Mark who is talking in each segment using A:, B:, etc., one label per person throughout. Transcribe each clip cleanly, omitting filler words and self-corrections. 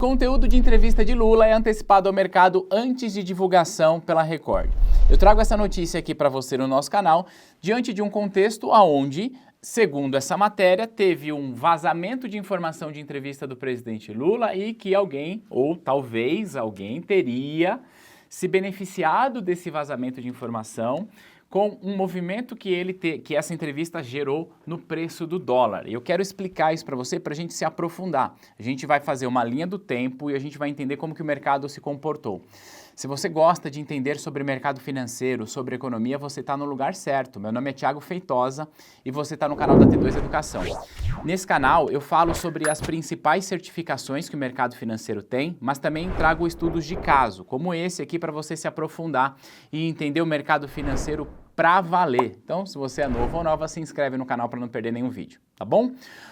A: Conteúdo de entrevista de Lula é antecipado ao mercado antes de divulgação pela Record. Eu trago essa notícia aqui para você no nosso canal, diante de um contexto onde, segundo essa matéria, teve um vazamento de informação de entrevista do presidente Lula e que alguém, ou talvez alguém, teria se beneficiado desse vazamento de informação com um movimento que essa entrevista gerou no preço do dólar. E eu quero explicar isso para você, para a gente se aprofundar. A gente vai fazer uma linha do tempo e a gente vai entender como que o mercado se comportou. Se você gosta de entender sobre mercado financeiro, sobre economia, você está no lugar certo. Meu nome é Thiago Feitosa e você está no canal da T2 Educação. Nesse canal eu falo sobre as principais certificações que o mercado financeiro tem, mas também trago estudos de caso, como esse aqui, para você se aprofundar e entender o mercado financeiro para valer. Então, se você é novo ou nova, se inscreve no canal para não perder nenhum vídeo, tá bom?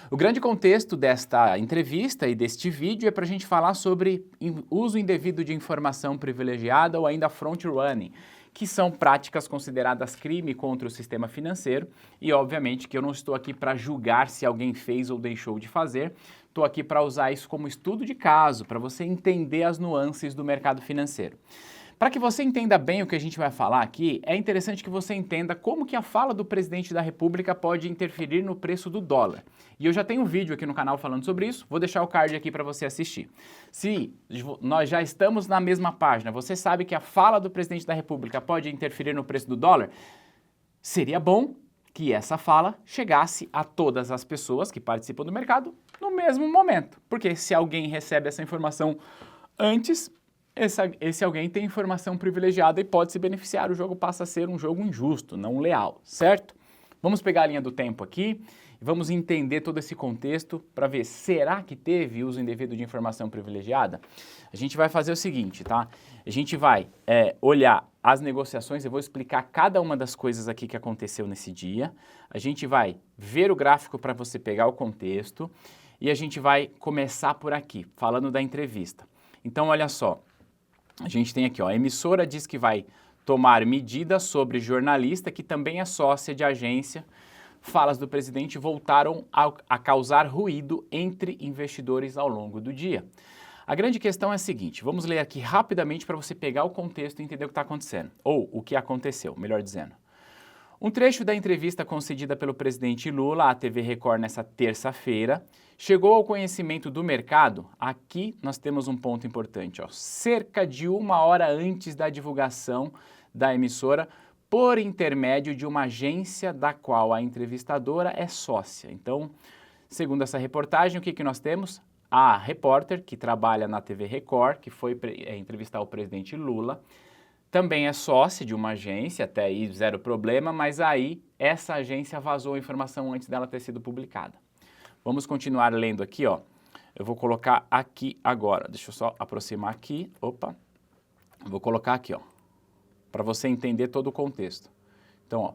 A: O grande contexto desta entrevista e deste vídeo é para a gente falar sobre uso indevido de informação privilegiada ou ainda front-running, que são práticas consideradas crime contra o sistema financeiro e, obviamente, que eu não estou aqui para julgar se alguém fez ou deixou de fazer, estou aqui para usar isso como estudo de caso, para você entender as nuances do mercado financeiro. Para que você entenda bem o que a gente vai falar aqui, é interessante que você entenda como que a fala do presidente da República pode interferir no preço do dólar. E eu já tenho um vídeo aqui no canal falando sobre isso, vou deixar o card aqui para você assistir. Se nós já estamos na mesma página, você sabe que a fala do presidente da República pode interferir no preço do dólar, seria bom que essa fala chegasse a todas as pessoas que participam do mercado no mesmo momento. Porque se alguém recebe essa informação antes, esse alguém tem informação privilegiada e pode se beneficiar. O jogo passa a ser um jogo injusto, não leal, certo? Vamos pegar a linha do tempo aqui e vamos entender todo esse contexto para ver, será que teve uso indevido de informação privilegiada? A gente vai fazer o seguinte, tá? A gente vai olhar as negociações, eu vou explicar cada uma das coisas aqui que aconteceu nesse dia. A gente vai ver o gráfico para você pegar o contexto e a gente vai começar por aqui, falando da entrevista. Então, olha só. A gente tem aqui, ó, a emissora diz que vai tomar medidas sobre jornalista, que também é sócia de agência. Falas do presidente voltaram a causar ruído entre investidores ao longo do dia. A grande questão é a seguinte, vamos ler aqui rapidamente para você pegar o contexto e entender o que está acontecendo, ou o que aconteceu, melhor dizendo. Um trecho da entrevista concedida pelo presidente Lula à TV Record nessa terça-feira chegou ao conhecimento do mercado. Aqui nós temos um ponto importante, ó, cerca de 1 hora antes da divulgação da emissora, por intermédio de uma agência da qual a entrevistadora é sócia. Então, segundo essa reportagem, o que nós temos? A repórter que trabalha na TV Record, que foi entrevistar o presidente Lula, também é sócia de uma agência, até aí zero problema, mas aí essa agência vazou a informação antes dela ter sido publicada. Vamos continuar lendo aqui, ó. Eu vou colocar aqui agora, deixa eu só aproximar aqui, opa. Vou colocar aqui, ó, para você entender todo o contexto. Então, ó,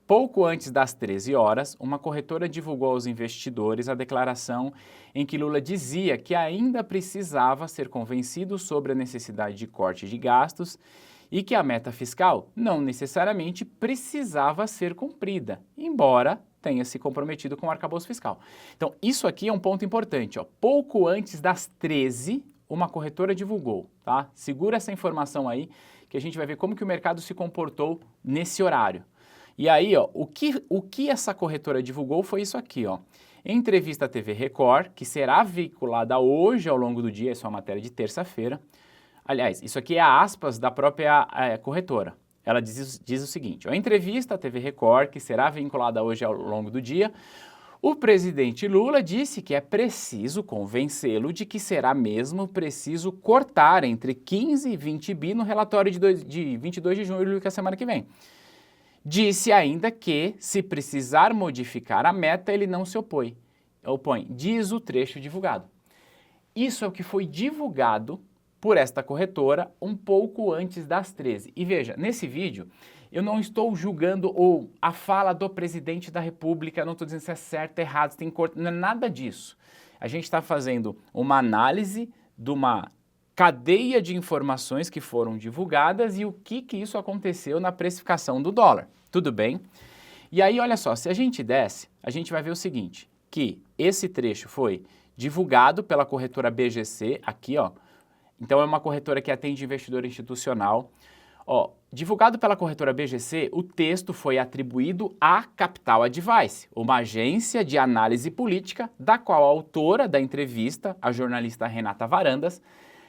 A: pouco antes das 13 horas, uma corretora divulgou aos investidores a declaração em que Lula dizia que ainda precisava ser convencido sobre a necessidade de corte de gastos e que a meta fiscal não necessariamente precisava ser cumprida, embora tenha se comprometido com o arcabouço fiscal. Então, isso aqui é um ponto importante, ó. Pouco antes das 13, uma corretora divulgou, tá? Segura essa informação aí, que a gente vai ver como que o mercado se comportou nesse horário. E aí, ó, o que essa corretora divulgou foi isso aqui, ó. Em entrevista à TV Record, que será veiculada hoje ao longo do dia, isso é uma matéria de terça-feira. Aliás, isso aqui é aspas da própria corretora. Ela diz o seguinte, ó, em entrevista à TV Record, que será vinculada hoje ao longo do dia, o presidente Lula disse que é preciso convencê-lo de que será mesmo preciso cortar entre 15 e 20 bi no relatório de 22 de julho, que é a semana que vem. Disse ainda que, se precisar modificar a meta, ele não se opõe, diz o trecho divulgado. Isso é o que foi divulgado por esta corretora um pouco antes das 13. E veja, nesse vídeo eu não estou julgando a fala do presidente da República, não estou dizendo se é certo, errado, se tem corte, não é nada disso. A gente está fazendo uma análise de uma cadeia de informações que foram divulgadas e o que isso aconteceu na precificação do dólar. Tudo bem? E aí, olha só, se a gente desce, a gente vai ver o seguinte, que esse trecho foi divulgado pela corretora BGC, aqui ó, então é uma corretora que atende investidor institucional. Ó, divulgado pela corretora BGC, o texto foi atribuído à Capital Advice, uma agência de análise política, da qual a autora da entrevista, a jornalista Renata Varandas,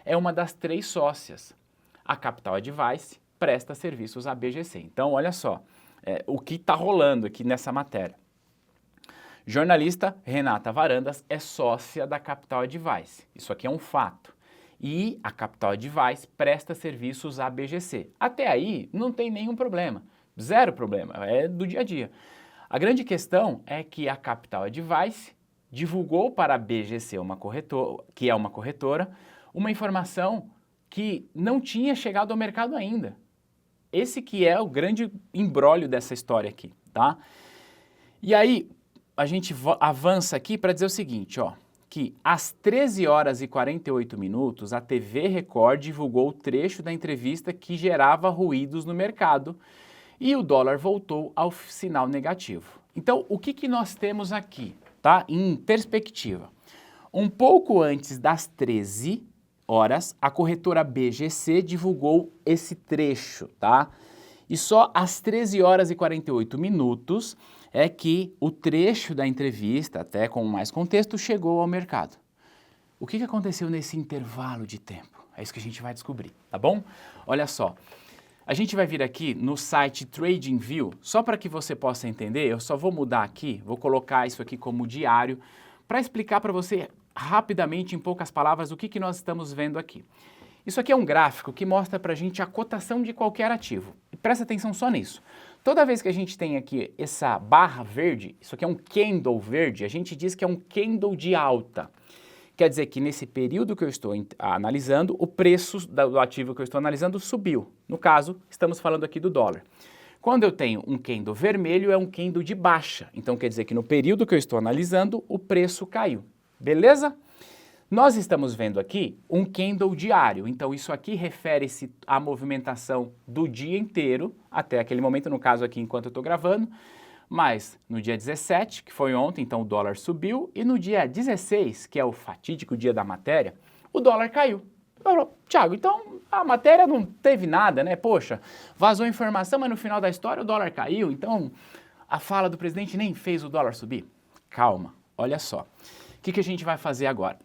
A: é uma das 3 sócias. A Capital Advice presta serviços à BGC. Então, olha só, o que está rolando aqui nessa matéria. Jornalista Renata Varandas é sócia da Capital Advice. Isso aqui é um fato. E a Capital Advice presta serviços à BGC. Até aí não tem nenhum problema, 0 problema, é do dia a dia. A grande questão é que a Capital Advice divulgou para a BGC, que é uma corretora, uma informação que não tinha chegado ao mercado ainda. Esse que é o grande imbróglio dessa história aqui, tá? E aí a gente avança aqui para dizer o seguinte, ó, que às 13 horas e 48 minutos, a TV Record divulgou o trecho da entrevista que gerava ruídos no mercado e o dólar voltou ao sinal negativo. Então, o que nós temos aqui, tá? Em perspectiva. Um pouco antes das 13 horas, a corretora BGC divulgou esse trecho, tá? E só às 13 horas e 48 minutos é que o trecho da entrevista, até com mais contexto, chegou ao mercado. O que aconteceu nesse intervalo de tempo? É isso que a gente vai descobrir, tá bom? Olha só, a gente vai vir aqui no site TradingView, só para que você possa entender, eu só vou mudar aqui, vou colocar isso aqui como diário, para explicar para você rapidamente, em poucas palavras, o que nós estamos vendo aqui. Isso aqui é um gráfico que mostra para a gente a cotação de qualquer ativo. E presta atenção só nisso. Toda vez que a gente tem aqui essa barra verde, isso aqui é um candle verde, a gente diz que é um candle de alta. Quer dizer que nesse período que eu estou analisando, o preço do ativo que eu estou analisando subiu. No caso, estamos falando aqui do dólar. Quando eu tenho um candle vermelho, é um candle de baixa. Então quer dizer que no período que eu estou analisando, o preço caiu. Beleza? Nós estamos vendo aqui um candle diário, então isso aqui refere-se à movimentação do dia inteiro, até aquele momento, no caso aqui enquanto eu estou gravando, mas no dia 17, que foi ontem, então o dólar subiu, e no dia 16, que é o fatídico dia da matéria, o dólar caiu. Thiago, então a matéria não teve nada, né? Poxa, vazou informação, mas no final da história o dólar caiu, então a fala do presidente nem fez o dólar subir. Calma, olha só. O que a gente vai fazer agora?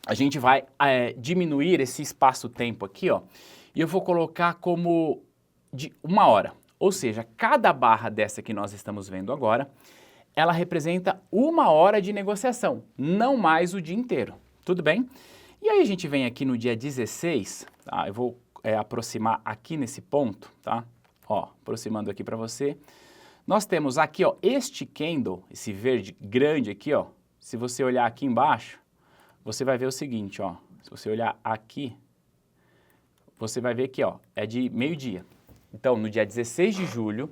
A: A gente vai diminuir esse espaço-tempo aqui, ó, e eu vou colocar como de 1 hora. Ou seja, cada barra dessa que nós estamos vendo agora, ela representa 1 hora de negociação, não mais o dia inteiro. Tudo bem? E aí a gente vem aqui no dia 16, tá? Eu vou aproximar aqui nesse ponto, tá? Ó, aproximando aqui para você. Nós temos aqui, ó, este candle, esse verde grande aqui, ó. Se você olhar aqui embaixo, você vai ver o seguinte, ó, se você olhar aqui, você vai ver que, ó, é de meio-dia. Então, no dia 16 de julho,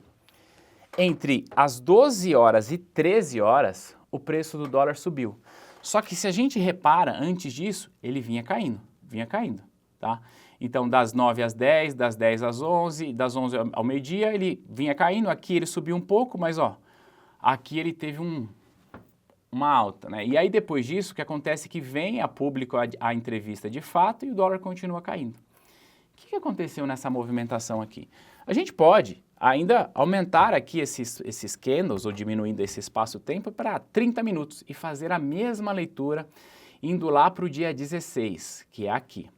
A: entre as 12 horas e 13 horas, o preço do dólar subiu. Só que se a gente repara, antes disso, ele vinha caindo, tá? Então, das 9 às 10, das 10 às 11, das 11 ao meio-dia, ele vinha caindo, aqui ele subiu um pouco, mas, ó, aqui ele teve uma alta, né? E aí depois disso, o que acontece é que vem a público a entrevista de fato e o dólar continua caindo. O que aconteceu nessa movimentação aqui? A gente pode ainda aumentar aqui esses candles ou diminuindo esse espaço-tempo para 30 minutos e fazer a mesma leitura indo lá para o dia 16, que é aqui.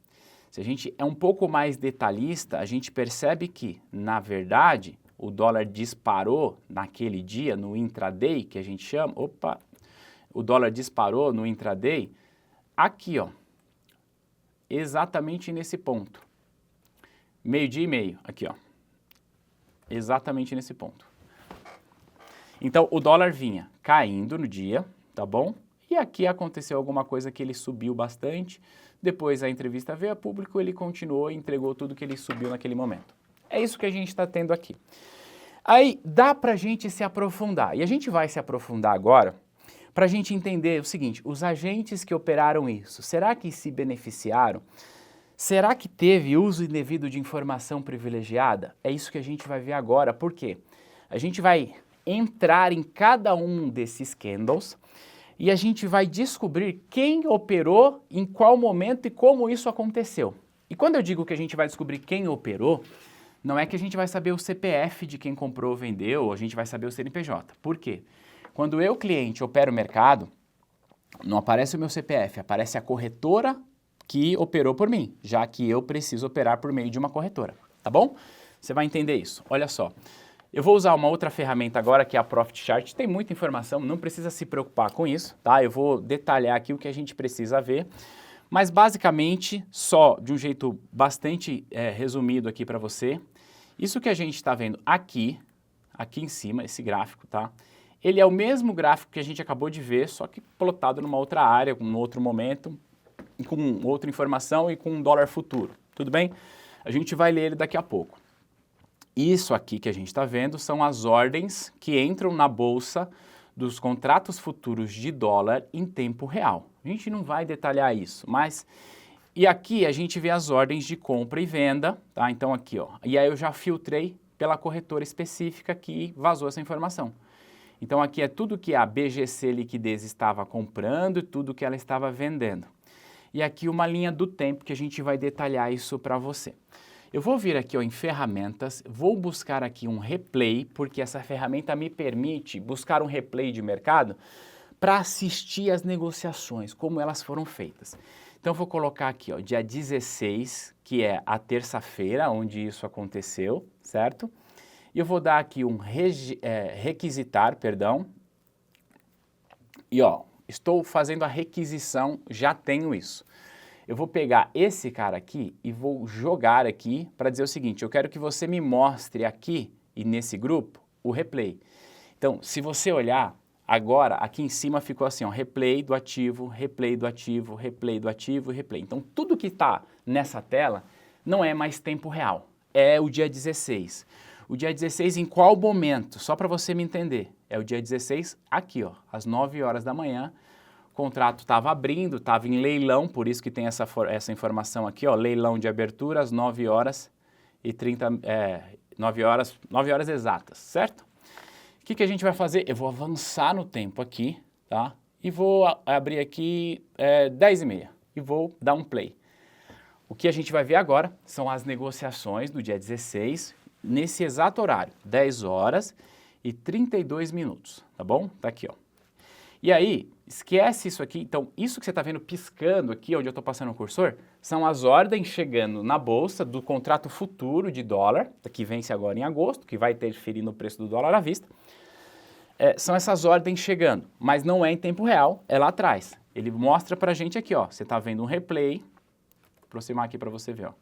A: Se a gente é um pouco mais detalhista, a gente percebe que, na verdade, o dólar disparou naquele dia, no intraday, que a gente chama, o dólar disparou no intraday aqui, ó, exatamente nesse ponto. Meio-dia e meio, aqui, ó, exatamente nesse ponto. Então, o dólar vinha caindo no dia, tá bom? E aqui aconteceu alguma coisa que ele subiu bastante, depois a entrevista veio a público, ele continuou e entregou tudo que ele subiu naquele momento. É isso que a gente está tendo aqui. Aí, dá pra gente se aprofundar, e a gente vai se aprofundar agora, para a gente entender o seguinte, os agentes que operaram isso, será que se beneficiaram? Será que teve uso indevido de informação privilegiada? É isso que a gente vai ver agora, por quê? A gente vai entrar em cada um desses candles e a gente vai descobrir quem operou, em qual momento e como isso aconteceu. E quando eu digo que a gente vai descobrir quem operou, não é que a gente vai saber o CPF de quem comprou ou vendeu, ou a gente vai saber o CNPJ. Por quê? Quando eu, cliente, opero o mercado, não aparece o meu CPF, aparece a corretora que operou por mim, já que eu preciso operar por meio de uma corretora, tá bom? Você vai entender isso. Olha só, eu vou usar uma outra ferramenta agora, que é a Profit Chart. Tem muita informação, não precisa se preocupar com isso, tá? Eu vou detalhar aqui o que a gente precisa ver, mas basicamente, só de um jeito bastante resumido aqui para você, isso que a gente está vendo aqui em cima, esse gráfico, tá? Ele é o mesmo gráfico que a gente acabou de ver, só que plotado numa outra área, com outro momento, com outra informação e com um dólar futuro, tudo bem? A gente vai ler ele daqui a pouco. Isso aqui que a gente está vendo são as ordens que entram na bolsa dos contratos futuros de dólar em tempo real. A gente não vai detalhar isso, mas... E aqui a gente vê as ordens de compra e venda, tá? Então aqui, ó. E aí eu já filtrei pela corretora específica que vazou essa informação. Então aqui é tudo que a BGC Liquidez estava comprando e tudo que ela estava vendendo. E aqui uma linha do tempo que a gente vai detalhar isso para você. Eu vou vir aqui ó, em ferramentas, vou buscar aqui um replay, porque essa ferramenta me permite buscar um replay de mercado para assistir as negociações, como elas foram feitas. Então vou colocar aqui ó, dia 16, que é a terça-feira, onde isso aconteceu, certo? E eu vou dar aqui um requisitar, perdão, e ó, estou fazendo a requisição, já tenho isso. Eu vou pegar esse cara aqui e vou jogar aqui para dizer o seguinte, eu quero que você me mostre aqui e nesse grupo o replay. Então, se você olhar, agora aqui em cima ficou assim, ó, replay do ativo, replay do ativo, replay do ativo e replay. Então, tudo que está nessa tela não é mais tempo real, é o dia 16. O dia 16 em qual momento? Só para você me entender. É o dia 16 aqui, ó, às 9 horas da manhã. O contrato estava abrindo, estava em leilão, por isso que tem essa informação aqui, ó, leilão de abertura às 9 horas e 9 horas exatas, certo? O que a gente vai fazer? Eu vou avançar no tempo aqui, tá? E vou abrir aqui 10h30 e vou dar um play. O que a gente vai ver agora são as negociações do dia 16, nesse exato horário, 10 horas e 32 minutos, tá bom? Tá aqui, ó. E aí, esquece isso aqui. Então, isso que você está vendo piscando aqui, onde eu estou passando o cursor, são as ordens chegando na bolsa do contrato futuro de dólar, que vence agora em agosto, que vai interferir no preço do dólar à vista. São essas ordens chegando, mas não é em tempo real, é lá atrás. Ele mostra pra gente aqui, ó, você está vendo um replay, vou aproximar aqui para você ver, ó.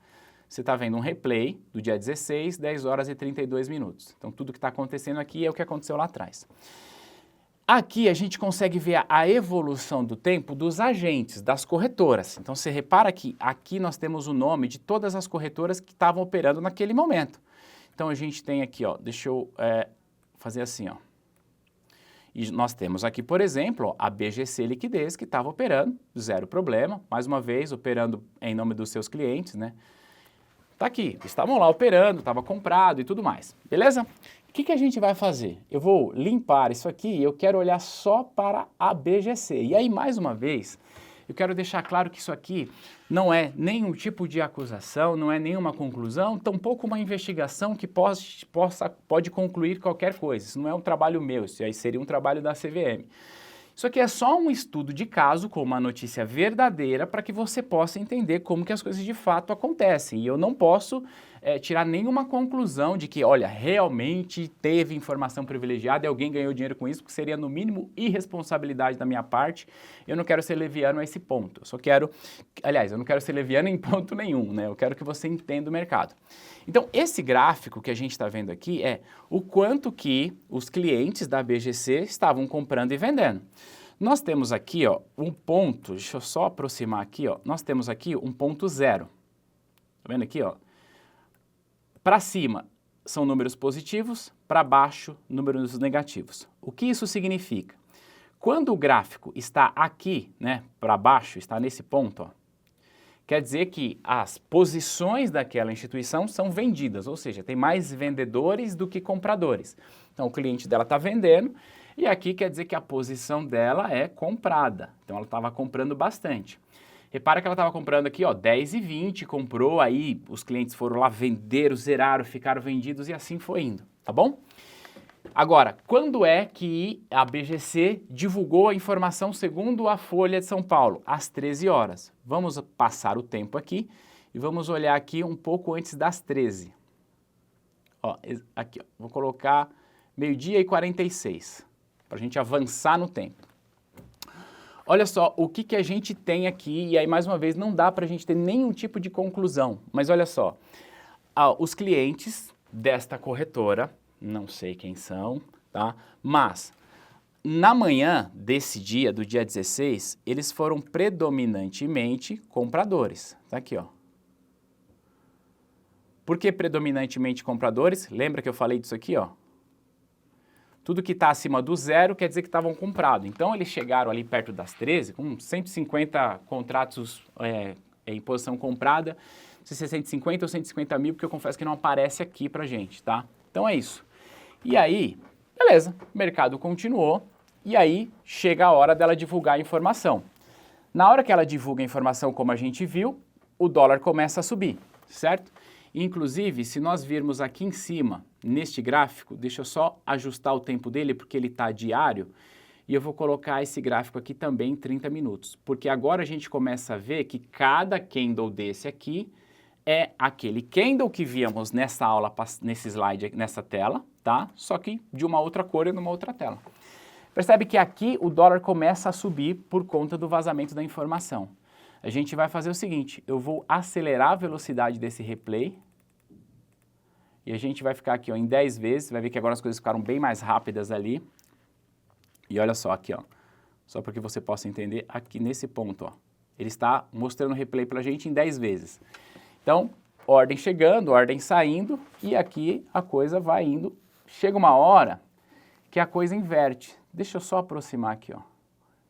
A: Você está vendo um replay do dia 16, 10 horas e 32 minutos. Então, tudo que está acontecendo aqui é o que aconteceu lá atrás. Aqui a gente consegue ver a evolução do tempo dos agentes, das corretoras. Então, você repara que aqui nós temos o nome de todas as corretoras que estavam operando naquele momento. Então, a gente tem aqui, ó, deixa eu fazer assim, ó. E nós temos aqui, por exemplo, ó, a BGC Liquidez, que estava operando, zero problema, mais uma vez, operando em nome dos seus clientes, né? Tá aqui, estavam lá operando, estava comprado e tudo mais, beleza? O que a gente vai fazer? Eu vou limpar isso aqui e eu quero olhar só para a BGC. E aí, mais uma vez, eu quero deixar claro que isso aqui não é nenhum tipo de acusação, não é nenhuma conclusão, tampouco uma investigação que pode concluir qualquer coisa. Isso não é um trabalho meu, isso aí seria um trabalho da CVM. Isso aqui é só um estudo de caso com uma notícia verdadeira para que você possa entender como que as coisas de fato acontecem. E eu não posso tirar nenhuma conclusão de que, olha, realmente teve informação privilegiada e alguém ganhou dinheiro com isso, porque seria no mínimo irresponsabilidade da minha parte. Eu não quero ser leviano a esse ponto. Eu só quero, aliás, eu não quero ser leviano em ponto nenhum, né? Eu quero que você entenda o mercado. Então, esse gráfico que a gente está vendo aqui é o quanto que os clientes da BGC estavam comprando e vendendo. Nós temos aqui, ó, um ponto, deixa eu só aproximar aqui, ó, nós temos aqui um ponto zero. Tá vendo aqui, ó? Para cima são números positivos, para baixo números negativos. O que isso significa? Quando o gráfico está aqui, né, para baixo, está nesse ponto, ó, quer dizer que as posições daquela instituição são vendidas, ou seja, tem mais vendedores do que compradores. Então, o cliente dela está vendendo, E aqui quer dizer que a posição dela é comprada. Então, ela estava comprando bastante. Repara que ela estava comprando aqui, ó, 10,20, comprou, aí os clientes foram lá, venderam, zeraram, ficaram vendidos e assim foi indo, tá bom? Agora, quando é que a BGC divulgou a informação segundo a Folha de São Paulo? Às 13 horas. Vamos passar o tempo aqui e vamos olhar aqui um pouco antes das 13. Ó, aqui, ó, vou colocar 12h46, para a gente avançar no tempo. Olha só o que a gente tem aqui, e aí mais uma vez não dá para a gente ter nenhum tipo de conclusão, mas olha só, os clientes desta corretora, não sei quem são, tá? Mas na manhã desse dia, do dia 16, eles foram predominantemente compradores, tá aqui, ó. Por que predominantemente compradores? Lembra que eu falei disso aqui, ó? Tudo que está acima do zero quer dizer que estavam comprados. Então, eles chegaram ali perto das 13, com 150 contratos em posição comprada. Não sei se é 150 ou 150 mil, porque eu confesso que não aparece aqui pra gente, tá? Então, é isso. E aí, beleza, o mercado continuou. E aí, chega a hora dela divulgar a informação. Na hora que ela divulga a informação, como a gente viu, o dólar começa a subir, certo? Inclusive, se nós virmos aqui em cima, neste gráfico, deixa eu só ajustar o tempo dele, porque ele está diário, e eu vou colocar esse gráfico aqui também em 30 minutos, porque agora a gente começa a ver que cada candle desse aqui é aquele candle que víamos nessa aula, nesse slide, nessa tela, tá? Só que de uma outra cor e numa outra tela. Percebe que aqui o dólar começa a subir por conta do vazamento da informação. A gente vai fazer o seguinte, eu vou acelerar a velocidade desse replay, e a gente vai ficar aqui ó, em 10 vezes, vai ver que agora as coisas ficaram bem mais rápidas ali. E olha só aqui, ó, só para que você possa entender, aqui nesse ponto, ó, ele está mostrando o replay para a gente em 10 vezes. Então, ordem chegando, ordem saindo, e aqui a coisa vai indo. Chega uma hora que a coisa inverte. Deixa eu só aproximar aqui, ó.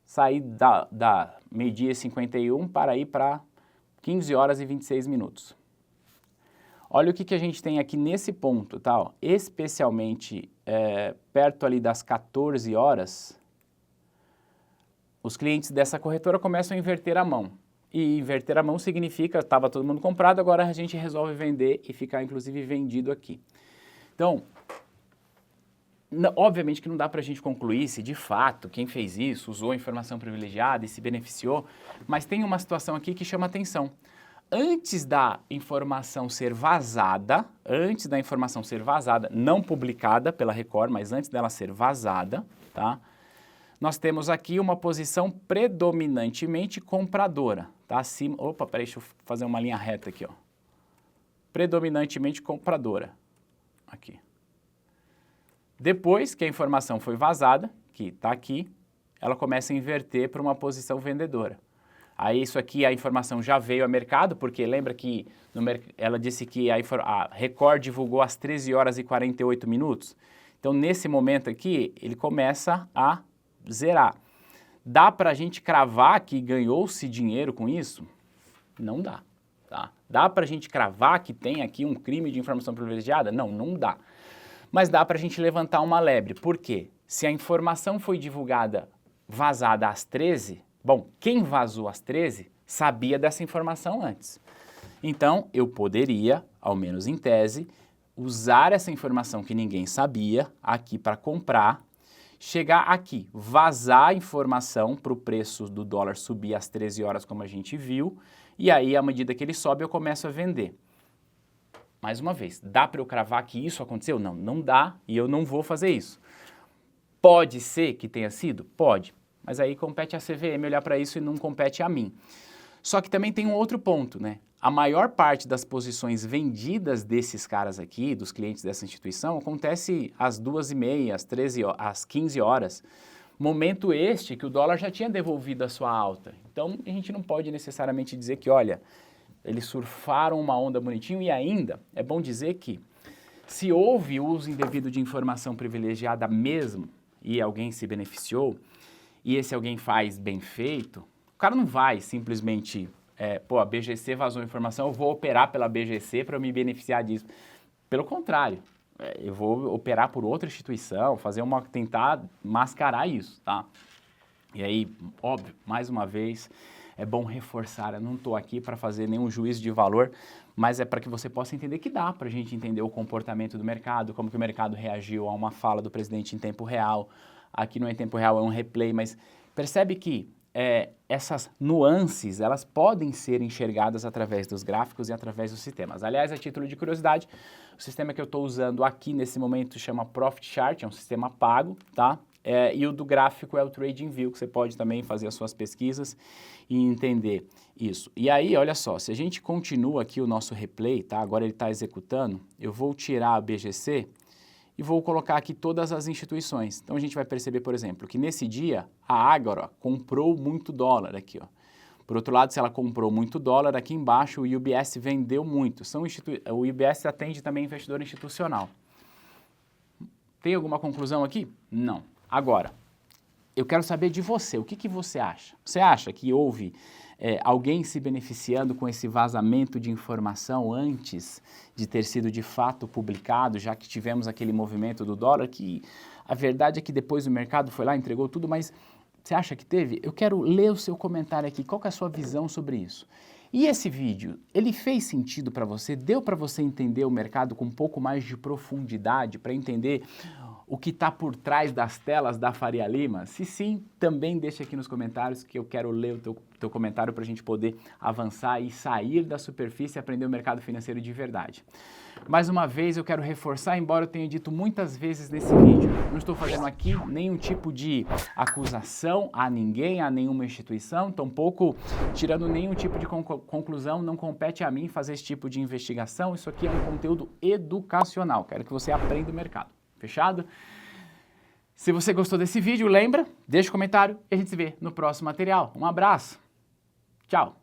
A: Sair da meio-dia e 51 para ir para 15 horas e 26 minutos. Olha o que a gente tem aqui nesse ponto, tá? Ó, especialmente perto ali das 14 horas, os clientes dessa corretora começam a inverter a mão. E inverter a mão significa, estava todo mundo comprado, agora a gente resolve vender e ficar inclusive vendido aqui. Então, obviamente que não dá para a gente concluir se de fato quem fez isso usou informação privilegiada e se beneficiou, mas tem uma situação aqui que chama atenção. Antes da informação ser vazada, não publicada pela Record, mas antes dela ser vazada, tá? Nós temos aqui uma posição predominantemente compradora, tá? Acima, opa, peraí, deixa eu fazer uma linha reta aqui, ó. Predominantemente compradora, aqui. Depois que a informação foi vazada, que está aqui, ela começa a inverter para uma posição vendedora. Aí isso aqui, a informação já veio ao mercado, porque lembra que ela disse que a Record divulgou às 13 horas e 48 minutos? Então, nesse momento aqui, ele começa a zerar. Dá para a gente cravar que ganhou-se dinheiro com isso? Não dá. Tá? Dá para a gente cravar que tem aqui um crime de informação privilegiada? Não, não dá. Mas dá para a gente levantar uma lebre. Por quê? Se a informação foi divulgada, vazada às 13, bom, quem vazou às 13 sabia dessa informação antes. Então, eu poderia, ao menos em tese, usar essa informação que ninguém sabia aqui para comprar, chegar aqui, vazar a informação para o preço do dólar subir às 13 horas, como a gente viu, e aí, à medida que ele sobe, eu começo a vender. Mais uma vez, dá para eu cravar que isso aconteceu? Não, não dá e eu não vou fazer isso. Pode ser que tenha sido? Pode, mas aí compete a CVM olhar para isso e não compete a mim. Só que também tem um outro ponto, né? A maior parte das posições vendidas desses caras aqui, dos clientes dessa instituição, acontece às 2h30, às 15 horas. Momento este que o dólar já tinha devolvido a sua alta. Então, a gente não pode necessariamente dizer que, olha, eles surfaram uma onda bonitinho e ainda é bom dizer que se houve uso indevido de informação privilegiada mesmo e alguém se beneficiou e esse alguém faz bem feito, o cara não vai simplesmente, a BGC vazou informação, eu vou operar pela BGC para me beneficiar disso. Pelo contrário, eu vou operar por outra instituição, tentar mascarar isso, tá? E aí, óbvio, mais uma vez, é bom reforçar, eu não estou aqui para fazer nenhum juízo de valor, mas é para que você possa entender que dá para a gente entender o comportamento do mercado, como que o mercado reagiu a uma fala do presidente em tempo real. Aqui não é em tempo real, é um replay, mas percebe que essas nuances, elas podem ser enxergadas através dos gráficos e através dos sistemas. Aliás, a título de curiosidade, o sistema que eu estou usando aqui nesse momento chama Profit Chart, é um sistema pago, tá? E o do gráfico é o TradingView, que você pode também fazer as suas pesquisas e entender isso. E aí, olha só, se a gente continua aqui o nosso replay, tá? Agora ele está executando, eu vou tirar a BGC e vou colocar aqui todas as instituições. Então a gente vai perceber, por exemplo, que nesse dia a Ágora comprou muito dólar aqui, ó. Por outro lado, se ela comprou muito dólar, aqui embaixo o UBS vendeu muito. O UBS atende também investidor institucional. Tem alguma conclusão aqui? Não. Agora, eu quero saber de você, o que você acha? Você acha que houve alguém se beneficiando com esse vazamento de informação antes de ter sido de fato publicado, já que tivemos aquele movimento do dólar, que a verdade é que depois o mercado foi lá, entregou tudo, mas você acha que teve? Eu quero ler o seu comentário aqui, qual que é a sua visão sobre isso? E esse vídeo, ele fez sentido para você? Deu para você entender o mercado com um pouco mais de profundidade, para entender o que está por trás das telas da Faria Lima? Se sim, também deixa aqui nos comentários que eu quero ler o teu comentário para a gente poder avançar e sair da superfície e aprender o mercado financeiro de verdade. Mais uma vez eu quero reforçar, embora eu tenha dito muitas vezes nesse vídeo, não estou fazendo aqui nenhum tipo de acusação a ninguém, a nenhuma instituição, tampouco tirando nenhum tipo de conclusão, não compete a mim fazer esse tipo de investigação, isso aqui é um conteúdo educacional, quero que você aprenda o mercado. Fechado? Se você gostou desse vídeo, lembra, deixa um comentário e a gente se vê no próximo material. Um abraço. Tchau.